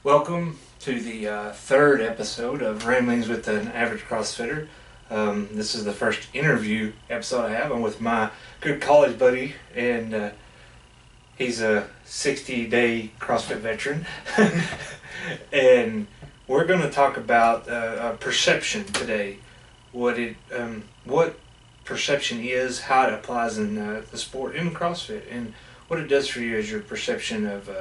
Welcome to the third episode of Ramblings with an Average CrossFitter. This is the first interview episode I have. I'm with my good college buddy, and he's a 60-day CrossFit veteran. And we're going to talk about perception today. What perception is, how it applies in the sport in CrossFit, and what it does for you as your perception of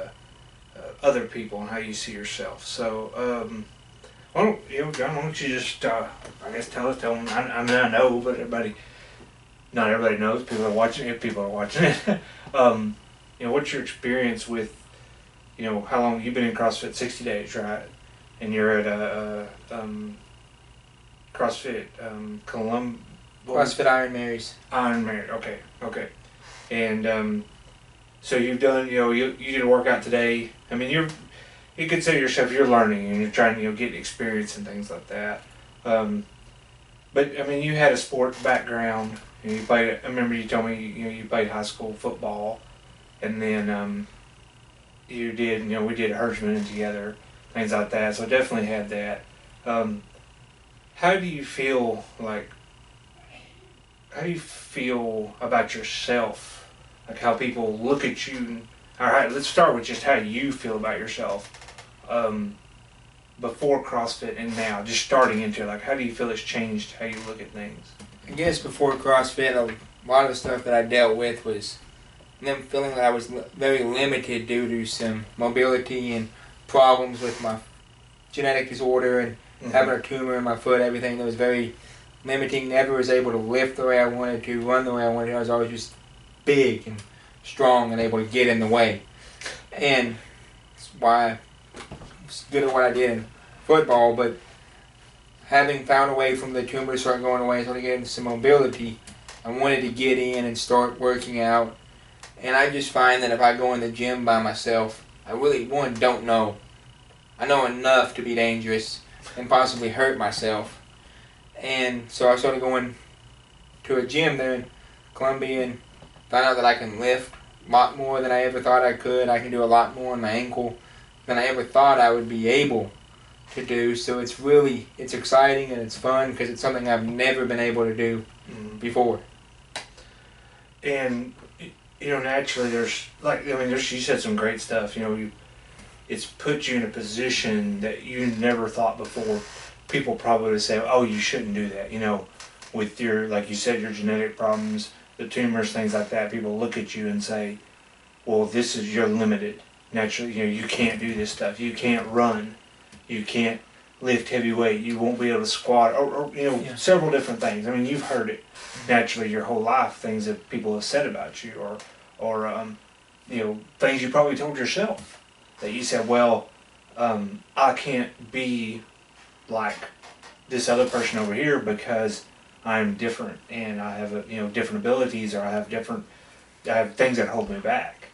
other people and how you see yourself. So, John, why don't you just, tell them, I know, but not everybody knows, people are watching it, what's your experience with, how long you've been in CrossFit? 60 days, right? And you're at CrossFit, CrossFit Iron Marys. Iron Mary, okay. And, so you've done, you did a workout today. I mean, you consider yourself, you're learning and you're trying to, get experience and things like that. But I mean, you had a sport background. You played. I remember you told me, you played high school football, and then you did, we did Herdsman together, things like that. So I definitely had that. How do you feel about yourself? Like how people look at you. All right, let's start with just how you feel about yourself before CrossFit and now, just starting into it. How do you feel it's changed how you look at things? I guess before CrossFit, a lot of the stuff that I dealt with was them feeling that I was very limited due to some mobility and problems with my genetic disorder and having a tumor in my foot, everything that was very limiting. Never was able to lift the way I wanted to, run the way I wanted to. I was always just big and strong and able to get in the way. And that's why I was good at what I did in football, but having found a way from the tumor start going away, started getting some mobility, I wanted to get in and start working out. And I just find that if I go in the gym by myself, I really, don't know. I know enough to be dangerous and possibly hurt myself. And so I started going to a gym there in Columbia and found out that I can lift a lot more than I ever thought I could. I can do a lot more on my ankle than I ever thought I would be able to do. So it's exciting and it's fun because it's something I've never been able to do before. And, naturally you said some great stuff. It's put you in a position that you never thought before. People probably would say, oh, you shouldn't do that. With your, like you said, your genetic problems, the tumors, things like that, people look at you and say, well, you're limited. Naturally, you can't do this stuff. You can't run. You can't lift heavy weight. You won't be able to squat, or several different things. I mean, you've heard it naturally your whole life, things that people have said about you, or things you probably told yourself that you said, well, I can't be like this other person over here because I'm different and I have different abilities, or I have things that hold me back.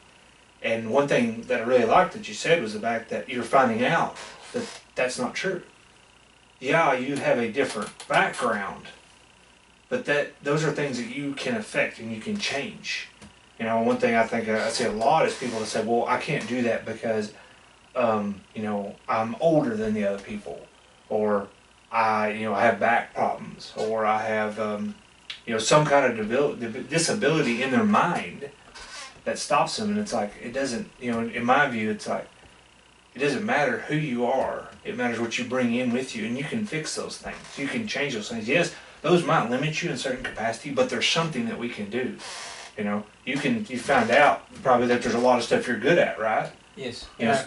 And one thing that I really liked that you said was the fact that you're finding out that that's not true. Yeah, you have a different background, but those are things that you can affect and you can change. One thing I think I see a lot is people that say, well, I can't do that because I'm older than the other people, or I have back problems, or I have some kind of disability in their mind that stops them. And it's like, it doesn't, in my view, it's like, it doesn't matter who you are. It matters what you bring in with you, and you can fix those things. You can change those things. Yes, those might limit you in a certain capacity, but there's something that we can do. You found out probably that there's a lot of stuff you're good at, right? Yes. I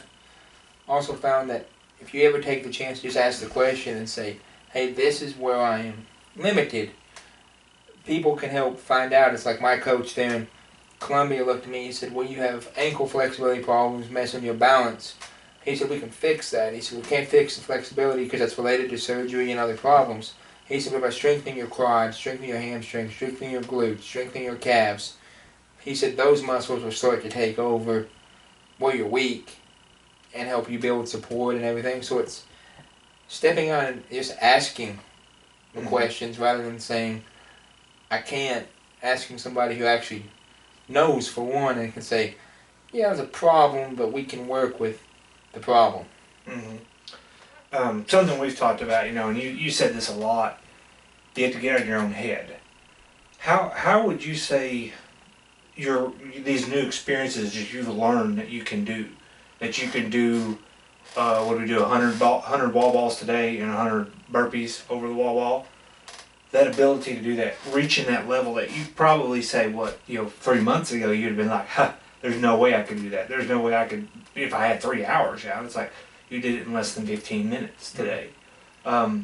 also found that if you ever take the chance to just ask the question and say, hey, this is where I am limited, people can help find out. It's like my coach there in Columbia looked at me, he said, well, you have ankle flexibility problems, messing your balance. He said, we can fix that. He said, we can't fix the flexibility because that's related to surgery and other problems. He said, but by strengthening your quads, strengthening your hamstrings, strengthening your glutes, strengthening your calves, he said those muscles will start to take over where you're weak and help you build support and everything. So it's stepping on and just asking the questions rather than saying, I can't, asking somebody who actually knows, for one, and can say, yeah, there's a problem, but we can work with the problem. Something we've talked about, and you said this a lot. You have to get out of your own head. How would you say these new experiences that you've learned that you can do? That you can do, what do we do, 100 wall balls today and 100 burpees over the wall ball? That ability to do that, reaching that level that you probably say, 3 months ago you'd have been like, there's no way I could do that. There's no way I could, if I had 3 hours, It's like, you did it in less than 15 minutes today. How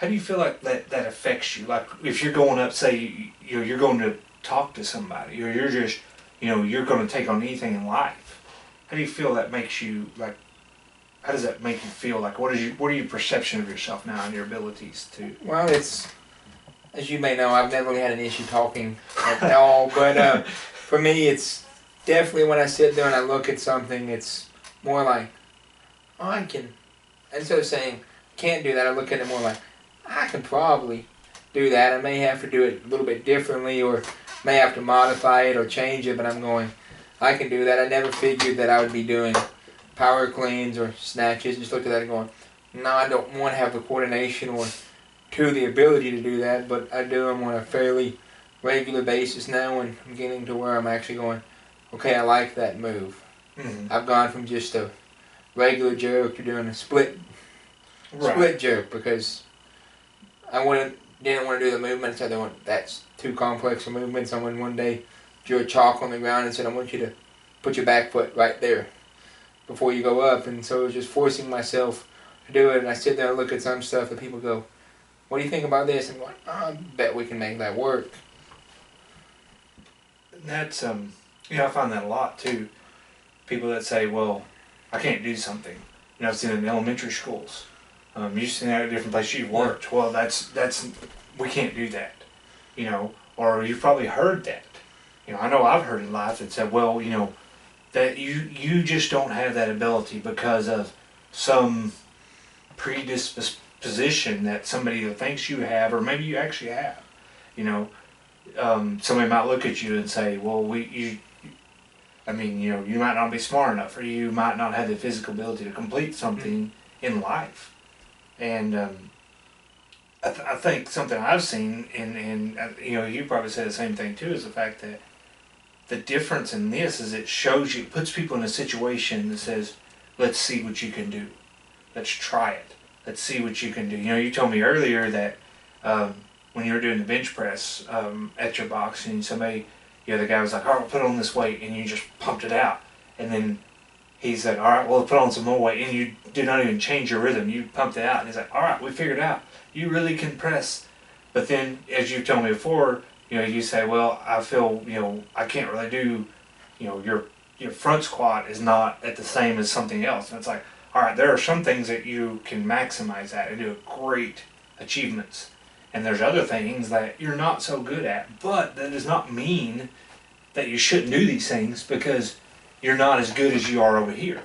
do you feel like that affects you? Like if you're going up, say, you're going to talk to somebody, or you're just, you're going to take on anything in life. How do you feel that makes you, like, how does that make you feel? Like, what are your perception of yourself now and your abilities to? Well, it's, as you may know, I've never really had an issue talking at all, but for me, it's definitely when I sit there and I look at something, it's more like, I can, instead of saying, can't do that, I look at it more like, I can probably do that. I may have to do it a little bit differently, or may have to modify it or change it, but I'm going, I can do that. I never figured that I would be doing power cleans or snatches. Just looked at that and going, no, I don't want to have the coordination or the ability to do that, but I do them on a fairly regular basis now, and I'm getting to where I'm actually going, okay, I like that move. I've gone from just a regular jerk to doing a split jerk, because I didn't want to do the movement. So that's too complex a movement. Someone one day drew a chalk on the ground and said, I want you to put your back foot right there before you go up. And so I was just forcing myself to do it. And I sit there and look at some stuff that people go, what do you think about this? And I'm going, I bet we can make that work. That's, I find that a lot too. People that say, well, I can't do something. I've seen it in elementary schools. You've seen that at different places you've worked. Well, that's we can't do that, or you've probably heard that. I know I've heard in life that said, well, that you just don't have that ability because of some predisposition that somebody thinks you have, or maybe you actually have. Somebody might look at you and say, well, you might not be smart enough, or you might not have the physical ability to complete something in life. And I think something I've seen, and you probably say the same thing too, is the fact that the difference in this is it puts people in a situation that says, let's see what you can do. Let's try it. Let's see what you can do. You told me earlier that when you were doing the bench press at your box, and somebody, the guy was like, all right, put on this weight, and you just pumped it out. And then he said, all right, well, put on some more weight, and you did not even change your rhythm. You pumped it out. And he's like, all right, we figured it out. You really can press. But then, as you told me before, you say, well, I feel, I can't really do, your front squat is not at the same as something else. And it's like, all right, there are some things that you can maximize at and do great achievements. And there's other things that you're not so good at. But that does not mean that you shouldn't do these things, because you're not as good as you are over here.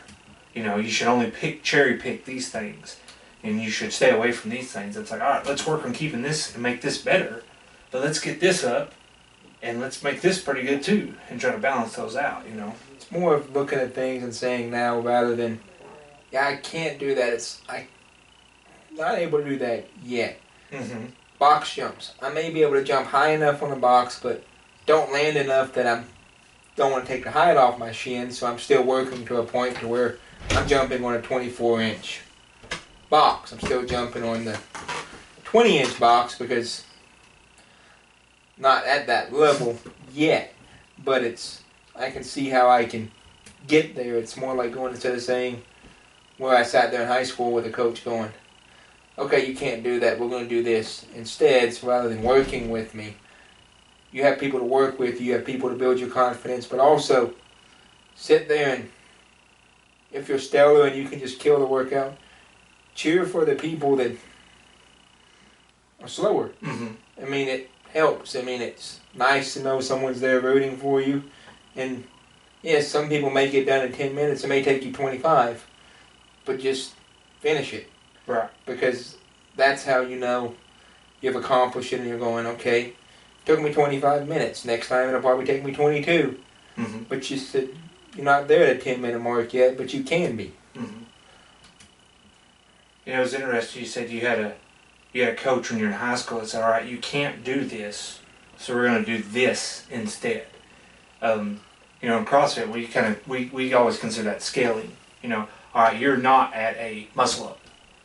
You should only cherry pick these things, and you should stay away from these things. It's like, all right, let's work on keeping this and make this better, but let's get this up, and let's make this pretty good too, and try to balance those out. It's more of looking at things and saying now, rather than, yeah, I can't do that. I'm not able to do that yet. Box jumps. I may be able to jump high enough on the box, but don't land enough that I don't want to take the height off my shin, so I'm still working to a point to where I'm jumping on a 24-inch box. I'm still jumping on the 20-inch box, because not at that level yet, but I can see how I can get there. It's more like going, instead of saying, where I sat there in high school with a coach going, okay, you can't do that, we're going to do this instead. So rather than working with me, you have people to work with, you have people to build your confidence, but also sit there, and if you're stellar and you can just kill the workout, cheer for the people that are slower. It helps. It's nice to know someone's there rooting for you. And yes, some people may get done in 10 minutes. It may take you 25. But just finish it. Right. Because that's how you've accomplished it, and you're going, okay, it took me 25 minutes. Next time it'll probably take me 22. But you said you're not there at the 10-minute mark yet, but you can be. You know, it was interesting. You said you had a coach when you're in high school that said, "All right, you can't do this, so we're going to do this instead." You know, in CrossFit, we always consider that scaling. You know, all right, you're not at a muscle up,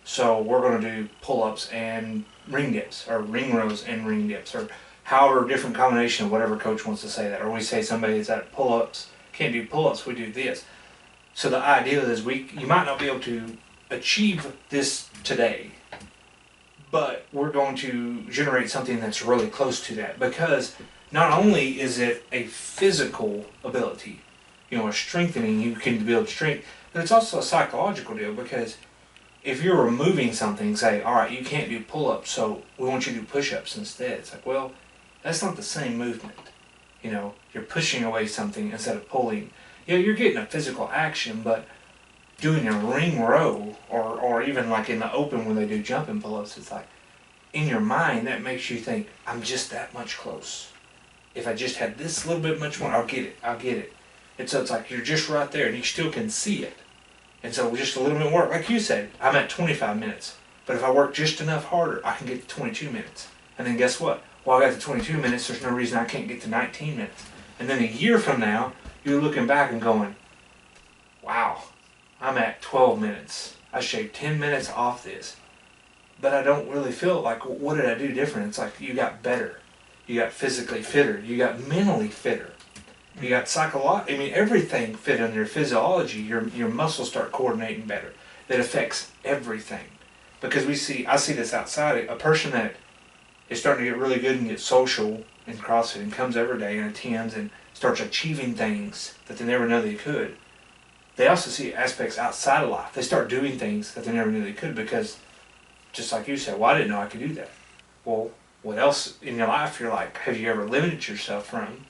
so we're going to do pull-ups and ring dips, or ring rows and ring dips, or however different combination of whatever coach wants to say that. Or we say somebody that's at pull-ups can't do pull-ups, we do this. So the idea is you might not be able to achieve this today, but we're going to generate something that's really close to that, because not only is it a physical ability, you know, a strengthening, you can build strength, but it's also a psychological deal, because if you're removing something, say, all right, you can't do pull-ups, so we want you to do push-ups instead. It's like, well, that's not the same movement. You know, you're pushing away something instead of pulling. You know, you're getting a physical action, but doing a ring row, or even like in the open when they do jumping pull-ups, it's like, in your mind, that makes you think, I'm just that much close. If I just had this little bit much more, I'll get it. And so it's like, you're just right there, and you still can see it. And so just a little bit more, like you said, I'm at 25 minutes. But if I work just enough harder, I can get to 22 minutes. And then guess what? Well, I got to 22 minutes, there's no reason I can't get to 19 minutes. And then a year from now, you're looking back and going, wow, I'm at 12 minutes. I shaved 10 minutes off this. But I don't really feel like, what did I do different? It's like, you got better. You got physically fitter. You got mentally fitter. You got psychological, I mean, everything fit in your physiology. Your muscles start coordinating better. That affects everything. Because I see this outside. A person that is starting to get really good and get social in CrossFit and comes every day and attends and starts achieving things that they never know they could. They also see aspects outside of life. They start doing things that they never knew they could, because, just like you said, well, I didn't know I could do that. Well, what else in your life you're like, have you ever limited yourself from,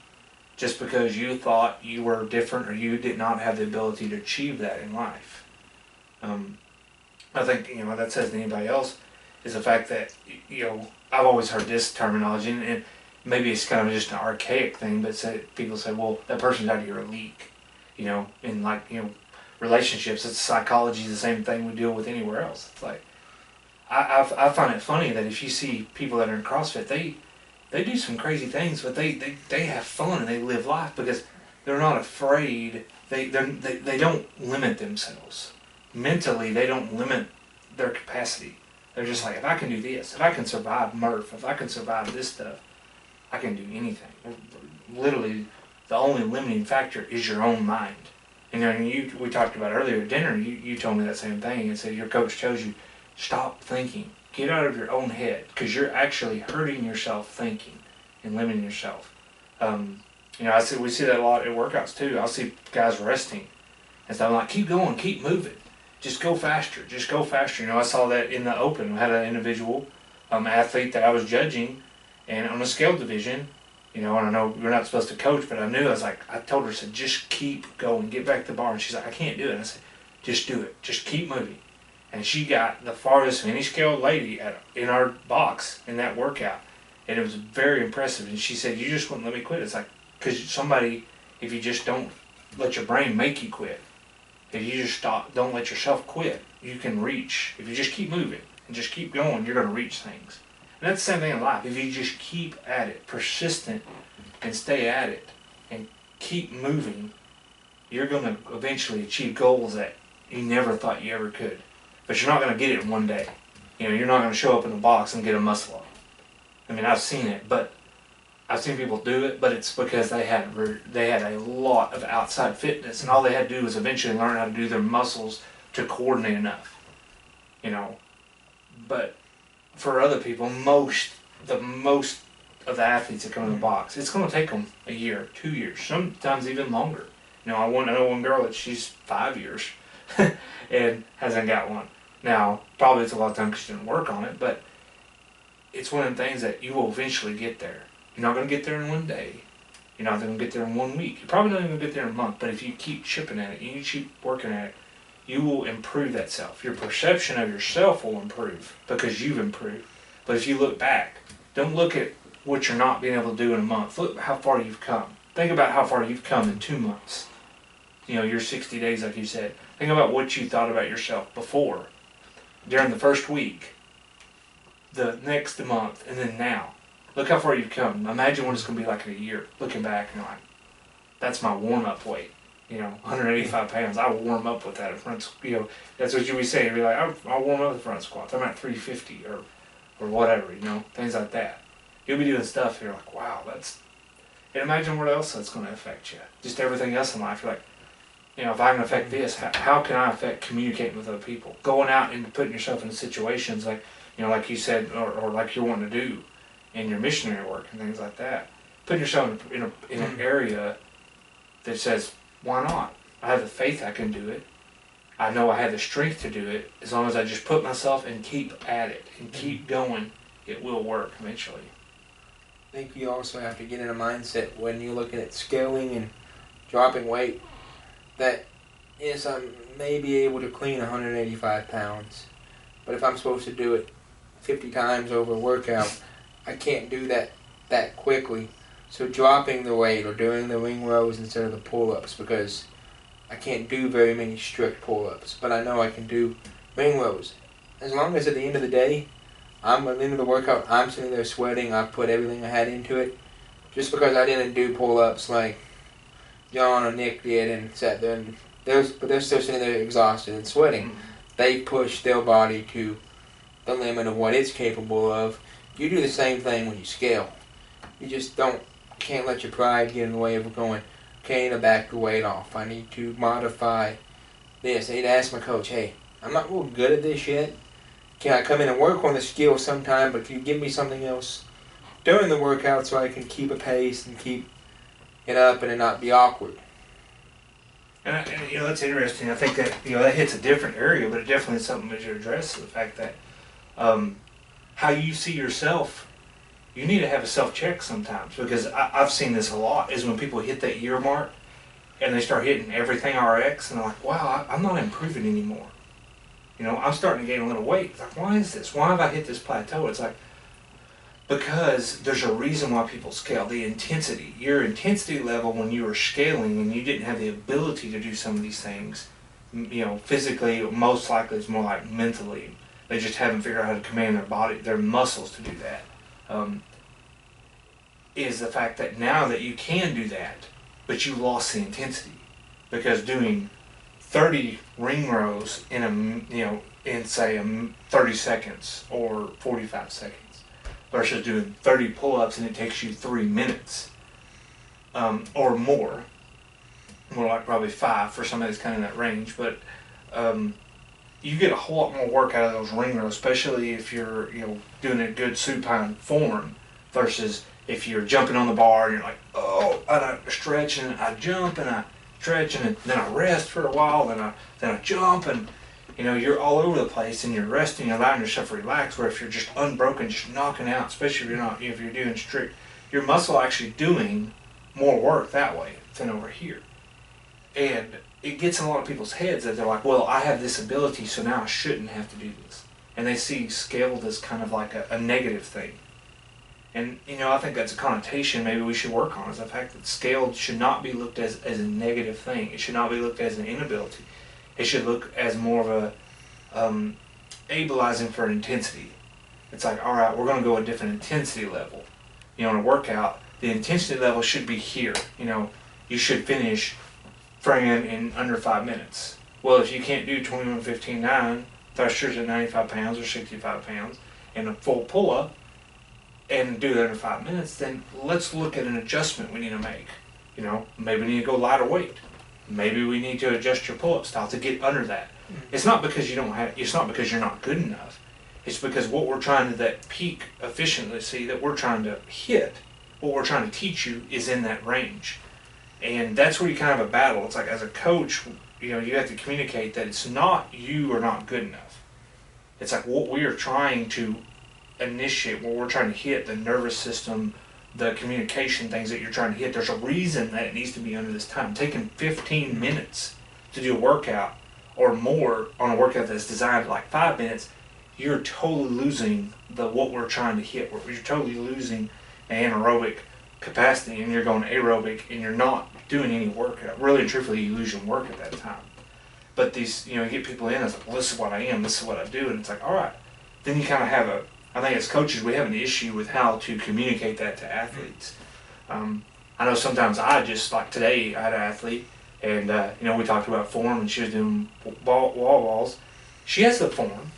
just because you thought you were different or you did not have the ability to achieve that in life? I think, you know, that says to anybody else is the fact that, you know, I've always heard this terminology, and maybe it's kind of just an archaic thing, but people say, well, that person's out of your league. You know, in like, you know, relationships, it's psychology, the same thing we deal with anywhere else. It's like, I find it funny that if you see people that are in CrossFit, they do some crazy things, but they have fun and they live life because they're not afraid. They don't limit themselves. Mentally, they don't limit their capacity. They're just like, if I can do this, if I can survive Murph, if I can survive this stuff, I can do anything. Literally, the only limiting factor is your own mind. And then we talked about earlier at dinner, you told me that same thing and said your coach tells you, stop thinking. Get out of your own head, because you're actually hurting yourself thinking and limiting yourself. You know, we see that a lot at workouts too. I'll see guys resting. And so I'm like, keep going, keep moving. Just go faster, just go faster. You know, I saw that in the open. We had an individual athlete that I was judging, and on the scale division, you know, and I know we're not supposed to coach, but I told her, I said, just keep going, get back to the bar. And she's like, I can't do it. And I said, just do it, just keep moving. And she got the farthest of any scaled lady in our box in that workout. And it was very impressive. And she said, you just wouldn't let me quit. It's like, because if you just don't let your brain make you quit, if you just don't let yourself quit, you can reach. If you just keep moving and just keep going, you're going to reach things. And that's the same thing in life. If you just keep at it, persistent, and stay at it, and keep moving, you're going to eventually achieve goals that you never thought you ever could. But you're not going to get it in one day. You know, you're not going to show up in a box and get a muscle up. I mean, I've seen it, but I've seen people do it, but it's because they had a lot of outside fitness, and all they had to do was eventually learn how to do their muscles to coordinate enough. You know, but for other people, most of the athletes that come in the box, it's going to take them a year, 2 years, sometimes even longer. You know, I know one girl that she's 5 years and hasn't got one. Now, probably it's a lot of time because she didn't work on it, but it's one of the things that you will eventually get there. You're not going to get there in one day. You're not going to get there in 1 week. You're probably not even going to get there in a month, but if you keep chipping at it, you keep working at it, you will improve that self. Your perception of yourself will improve because you've improved. But if you look back, don't look at what you're not being able to do in a month. Look how far you've come. Think about how far you've come in 2 months. You know, your 60 days, like you said. Think about what you thought about yourself before. during the first week, the next month, and then now. Look how far you've come. Imagine what it's going to be like in a year. Looking back and like, that's my warm-up weight. 185 pounds. I will warm up with that at front. That's what you would say. You'd be like, I'll warm up with front squats. I'm at 350 or whatever. Things like that. You'll be doing stuff. You're like, wow, that's. And imagine what else that's going to affect you. Just everything else in life. You're like, if I can affect this, how can I affect communicating with other people? Going out and putting yourself in situations like, like you said, or like you're wanting to do in your missionary work and things like that. Putting yourself in an area that says, why not? I have the faith I can do it. I know I have the strength to do it. As long as I just put myself and keep at it and keep going, it will work eventually. I think you also have to get in a mindset when you're looking at scaling and dropping weight that, yes, I may be able to clean 185 pounds, but if I'm supposed to do it 50 times over a workout, I can't do that quickly. So dropping the weight or doing the ring rows instead of the pull-ups, because I can't do very many strict pull-ups, but I know I can do ring rows. As long as at the end of the day, I'm at the end of the workout, I'm sitting there sweating, I put everything I had into it. Just because I didn't do pull-ups like John or Nick did and sat there, and they're still sitting there exhausted and sweating. They push their body to the limit of what it's capable of. You do the same thing when you scale. You just can't let your pride get in the way of going, okay, I need to back the weight off. I need to modify this. I need to ask my coach, hey, I'm not real good at this yet. Can I come in and work on the skill sometime, but can you give me something else during the workout so I can keep a pace and keep it up and it not be awkward? And that's interesting. I think that, that hits a different area, but it definitely is something that you address, the fact that how you see yourself, you need to have a self-check sometimes, because I've seen this a lot, is when people hit that year mark and they start hitting everything RX and they're like, wow, I'm not improving anymore. I'm starting to gain a little weight. It's like, why is this? Why have I hit this plateau? It's like, because there's a reason why people scale. The intensity. Your intensity level when you were scaling and you didn't have the ability to do some of these things, physically, most likely it's more like mentally. They just haven't figured out how to command their body, their muscles to do that. Is the fact that now that you can do that, but you lost the intensity. Because doing 30 ring rows in say 30 seconds or 45 seconds versus doing 30 pull-ups and it takes you 3 minutes or more like probably 5 for somebody that's kind of in that range, but you get a whole lot more work out of those ring rows, especially if you're doing a good supine form versus if you're jumping on the bar and you're like, oh, and I stretch and I jump and I stretch and then I rest for a while, then I jump, and you're all over the place and you're resting, allowing yourself to relax. Where if you're just unbroken, just knocking out, especially if you're doing strict, your muscle actually doing more work that way than over here. And it gets in a lot of people's heads that they're like, well, I have this ability, so now I shouldn't have to do this. And they see scaled as kind of like a negative thing. And, I think that's a connotation maybe we should work on, is the fact that scaled should not be looked as a negative thing. It should not be looked as an inability. It should look as more of a abilizing for intensity. It's like, all right, we're going to go a different intensity level. In a workout, the intensity level should be here. You should finish Fran in under 5 minutes. Well, if you can't do 21-15-9 thrusters at 95 pounds or 65 pounds and a full pull-up and do it under 5 minutes, then let's look at an adjustment we need to make. Maybe we need to go lighter weight. Maybe we need to adjust your pull-up style to get under that. It's not because it's not because you're not good enough. It's because what we're trying to, that peak efficiency that we're trying to hit, what we're trying to teach you is in that range. And that's where you kind of have a battle. It's like, as a coach, you have to communicate that it's not you are not good enough. It's like what we are trying to initiate, what we're trying to hit, the nervous system, the communication things that you're trying to hit. There's a reason that it needs to be under this time. Taking 15 minutes to do a workout or more on a workout that's designed like 5 minutes, you're totally losing what we're trying to hit. You're totally losing the anaerobic capacity, and you're going aerobic and you're not doing any workout. Really and truthfully, you lose your work at that time. But these, you get people in, it's like, well, this is what I am, this is what I do, and it's like, all right. Then you kind of have I think as coaches, we have an issue with how to communicate that to athletes. I know sometimes like today, I had an athlete, and, we talked about form, and she was doing wall balls. She has the form,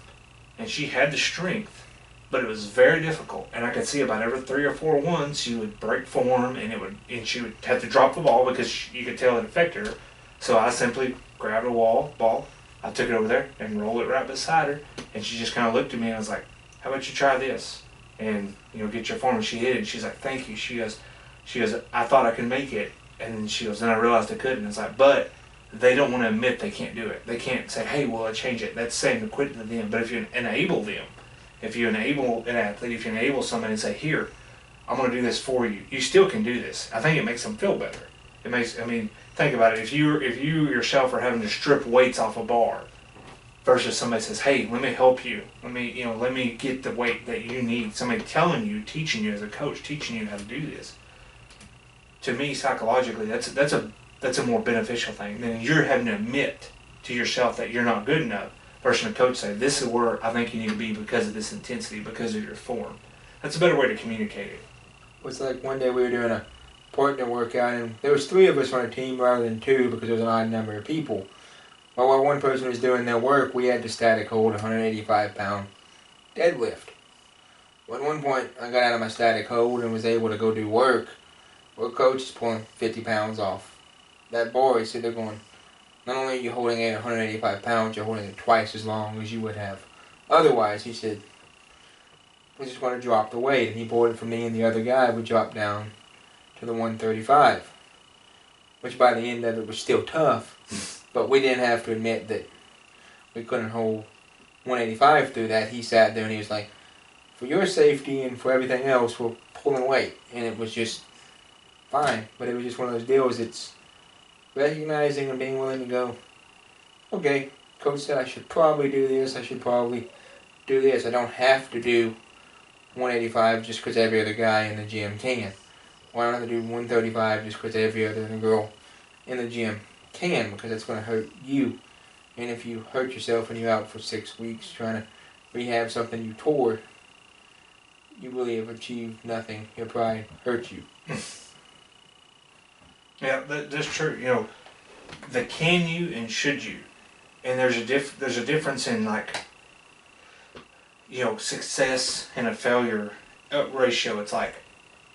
and she had the strength, but it was very difficult. And I could see about every 3 or 4 ones, she would break form, and she would have to drop the ball because you could tell it affected her. So I simply grabbed a ball, I took it over there and rolled it right beside her, and she just kind of looked at me and I was like, how about you try this? And, get your form. And she hit it, and she's like, thank you. She goes, I thought I could make it. And then she goes, then I realized I couldn't. It's like, but they don't want to admit they can't do it. They can't say, hey, well, I change it. That's saying to quit to them. But if you enable them, if you enable an athlete, if you enable somebody and say, here, I'm going to do this for you, you still can do this. I think it makes them feel better. Think about it. If you yourself are having to strip weights off a bar versus somebody says, hey, let me help you. Let me get the weight that you need. Somebody telling you, teaching you as a coach, teaching you how to do this. To me, psychologically, that's a more beneficial thing than you're having to admit to yourself that you're not good enough versus a coach say, this is where I think you need to be because of this intensity, because of your form. That's a better way to communicate it. It's like one day we were doing a partner workout, and there was 3 of us on a team rather than 2 because there was an odd number of people. But while one person was doing their work, we had to static hold 185-pound deadlift. Well, at one point, I got out of my static hold and was able to go do work. Well, coach is pulling 50 pounds off that bar. He said, they're going, not only are you holding it 185 pounds, you're holding it twice as long as you would have otherwise. He said, we just want to drop the weight. And he bought it from me, and the other guy would drop down to the 135, which by the end of it was still tough. But we didn't have to admit that we couldn't hold 185 through that. He sat there and he was like, for your safety and for everything else, we're pulling weight. And it was just fine. But it was just one of those deals. It's recognizing and being willing to go, okay, coach said I should probably do this. I should probably do this. I don't have to do 185 just because every other guy in the gym can. Or I don't have to do 135 just because every other girl in the gym can, because that's going to hurt you. And if you hurt yourself and you're out for 6 weeks trying to rehab something you tore, you really have achieved nothing. Your pride hurt you. Yeah, that's true. The can you and should you, and there's a difference in success and a failure ratio. It's like,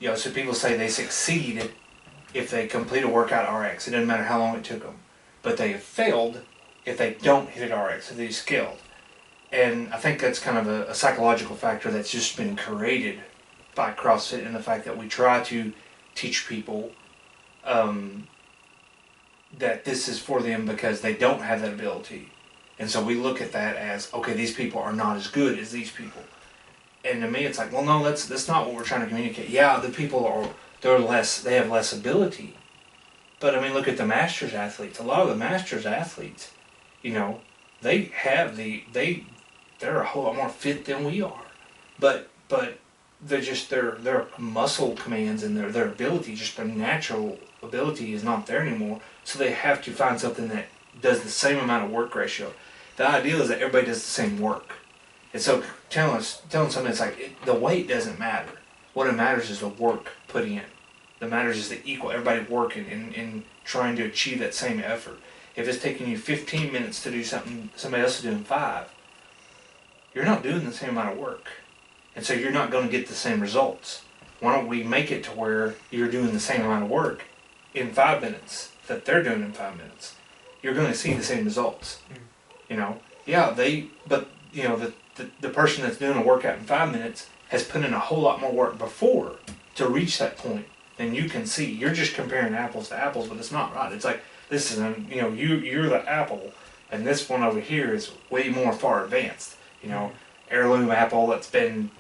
so people say they succeed if they complete a workout RX. It doesn't matter how long it took them. But they have failed if they don't hit an RX, if they skilled. And I think that's kind of a psychological factor that's just been created by CrossFit, and the fact that we try to teach people that this is for them because they don't have that ability. And so we look at that as, okay, these people are not as good as these people. And to me, it's like, well, no, that's not what we're trying to communicate. Yeah, the people they have less ability. But I mean, look at the Masters athletes. A lot of the Masters athletes, they're a whole lot more fit than we are. But they're just their muscle commands and their ability, just their natural ability is not there anymore. So they have to find something that does the same amount of work ratio. The ideal is that everybody does the same work. And so telling somebody, it's like, the weight doesn't matter. What matters is the work put in. What matters is the equal, everybody working and trying to achieve that same effort. If it's taking you 15 minutes to do something somebody else is doing 5, you're not doing the same amount of work. And so you're not going to get the same results. Why don't we make it to where you're doing the same amount of work in 5 minutes that they're doing in 5 minutes? You're going to see the same results. The person that's doing a workout in 5 minutes has put in a whole lot more work before to reach that point than you can see. You're just comparing apples to apples, but it's not right. It's like, this is you're the apple, and this one over here is way more far advanced. Heirloom apple that's been,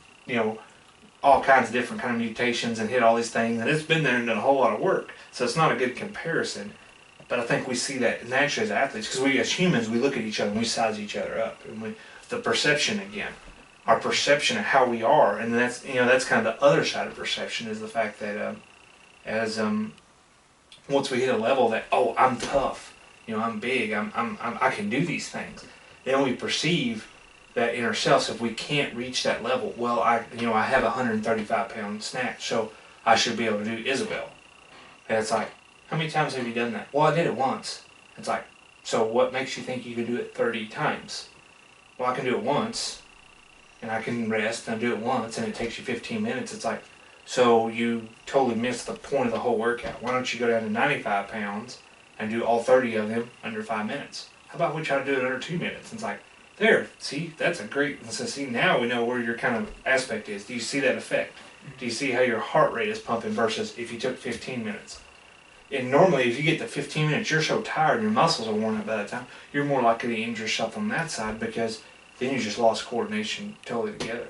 all kinds of different kind of mutations and hit all these things, and it's been there and done a whole lot of work. So it's not a good comparison. But I think we see that naturally as athletes, because we as humans, we look at each other and we size each other up, and the perception again, our perception of how we are, and that's kind of the other side of perception, is the fact that once we hit a level that, oh, I'm tough, I'm big. I can do these things. Then we perceive that in ourselves, if we can't reach that level, well, I have a 135-pound snatch, so I should be able to do Isabel. And it's like, how many times have you done that? Well, I did it once. It's like, so what makes you think you can do it 30 times? Well, I can do it once, and I can rest, and I do it once, and it takes you 15 minutes. It's like, so you totally missed the point of the whole workout. Why don't you go down to 95 pounds and do all 30 of them under 5 minutes? How about we try to do it under 2 minutes? It's like, there, see, that's a great, so see, now we know where your kind of aspect is. Do you see that effect? Do you see how your heart rate is pumping versus if you took 15 minutes? And normally, if you get to 15 minutes, you're so tired and your muscles are worn out by that time, you're more likely to injure yourself on that side because then you just lost coordination totally together.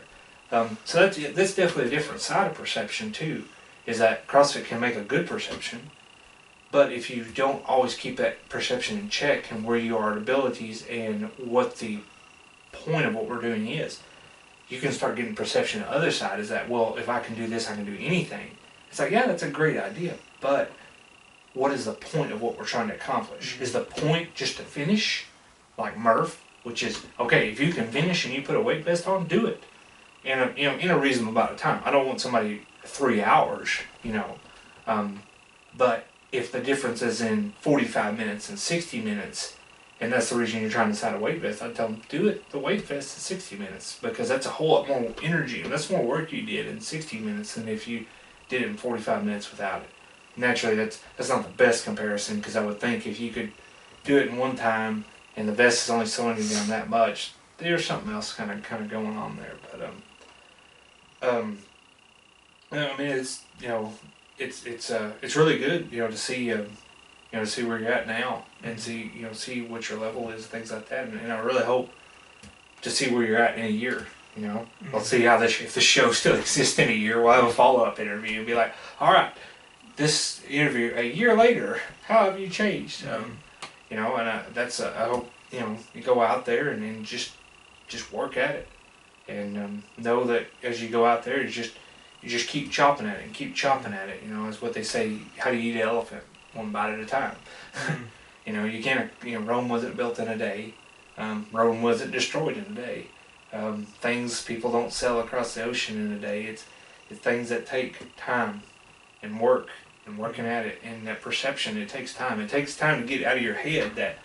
So that's definitely a different side of perception too, is that CrossFit can make a good perception, but if you don't always keep that perception in check and where you are at abilities and what the point of what we're doing is, you can start getting perception on the other side is that, well, if I can do this, I can do anything. It's like, yeah, that's a great idea, but what is the point of what we're trying to accomplish? Is the point just to finish, like Murph, which is, okay, if you can finish and you put a weight vest on, do it. And in a reasonable amount of time. I don't want somebody 3 hours, but if the difference is in 45 minutes and 60 minutes, and that's the reason you're trying to decide a weight vest, I'd tell them, do it, the weight vest in 60 minutes, because that's a whole lot more energy, and that's more work you did in 60 minutes than if you did it in 45 minutes without it. Naturally, that's not the best comparison, because I would think if you could do it in one time, and the vest is only slowing you down that much, there's something else kind of going on there, but I mean, it's really good, to see, to see where you're at now and see what your level is, things like that, and I really hope to see where you're at in a year. We'll see how if the show still exists in a year. We'll have a follow-up interview and be like, all right, this interview a year later, how have you changed? And I hope you go out there and just work at it. And know that as you go out there, you just keep chopping at it and keep chopping at it. Is what they say. How do you eat an elephant? One bite at a time. You can't. Rome wasn't built in a day. Rome wasn't destroyed in a day. Things people don't sell across the ocean in a day. It's things that take time and work and working at it. And that perception, it takes time. It takes time to get out of your head that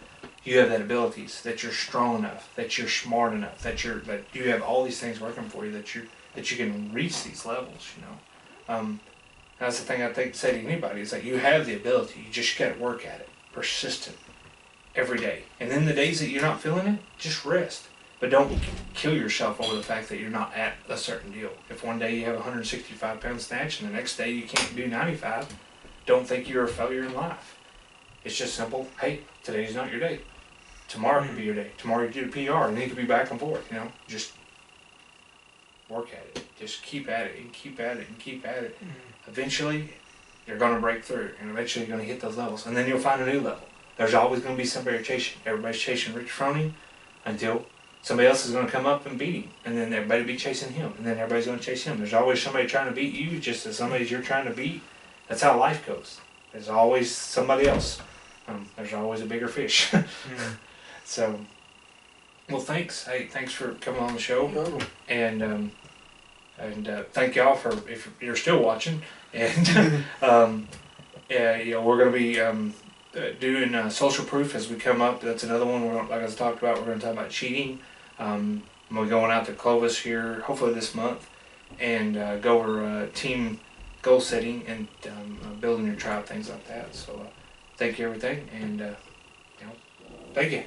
you have that abilities, that you're strong enough, that you're smart enough, that you have all these things working for you, that you can reach these levels. That's the thing I say to anybody is that you have the ability. You just got to work at it, persistent, every day. And then the days that you're not feeling it, just rest. But don't kill yourself over the fact that you're not at a certain deal. If one day you have a 165-pound snatch and the next day you can't do 95, don't think you're a failure in life. It's just simple. Hey, today's not your day. Tomorrow could be your day. Tomorrow you do a PR, and then you could be back and forth. Just work at it. Just keep at it and keep at it and keep at it. Eventually, you're going to break through, and eventually you're going to hit those levels, and then you'll find a new level. There's always going to be somebody chasing. Everybody's chasing Rich Froning until somebody else is going to come up and beat him, and then everybody will be chasing him, and then everybody's going to chase him. There's always somebody trying to beat you, just as somebody you're trying to beat. That's how life goes. There's always somebody else. There's always a bigger fish. So, well, thanks. Hey, thanks for coming on the show, and thank y'all for if you're still watching. And we're going to be doing social proof as we come up. That's another one. Like I talked about, we're going to talk about cheating. We're going out to Clovis here, hopefully this month, and go over team goal setting and building your tribe, things like that. So, thank you, everything, and thank you.